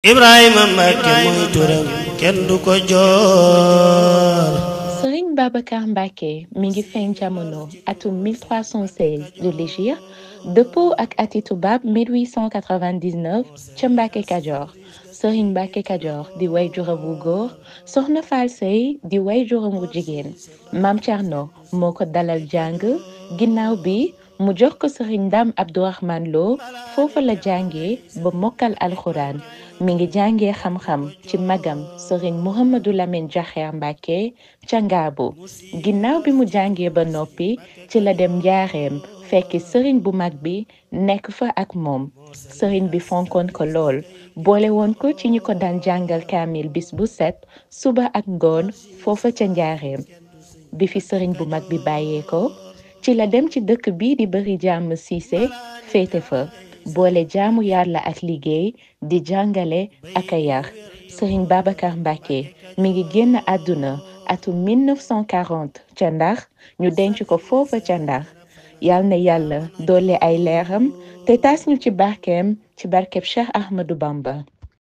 Ibrahima Mbacke mooy turam kenn du ko joor. Serigne Babacar Mbacke mi ngi feeñ jamono atum 1316 de l'hégire dëppoo ak ati tubaab 1899 ca Mbacke Kajoor. Serigne Mbacke Kajoor di wayjuram wu góor Soxna Faal Sey di wayjuram wu jigéen. Maam Thierno moo ko dalal jàng ginnaaw bi mu jox ko Serigne Ndam Abdourahmane Lo foofa la jàngee ba mokkal alxuraan. mi ngi jàngee xam-xam ci magam Serigne Mouhamadou Lamine Jaxeer Mbacke ca Ngaabu ginnaaw bi mu jàngee ba noppi ci la dem njaareem fekki Serigne bu mag bi nekk fa ak moom Serigne bi fonkoon ko lool boole woon ko ci ñi ko daan jàngal kaamil bis bu set suba ak ngoon foofa ca njaareem bi fi Serigne bu mag bi bàyyeeko ci la dem ci dëkk bi di Bari Jàmm Siise féete fa boole jaamu yàlla ak liggéey di jàngale ak a yar Serigne Babacar Mbacke mi ngi génn àdduna atum 1940 ca Ndar ñu denc ko foofa ca Ndar yal na yàlla doole ay leeram te tas ñu ci barkeem ci barkeb Cheikh Ahmadou Bamba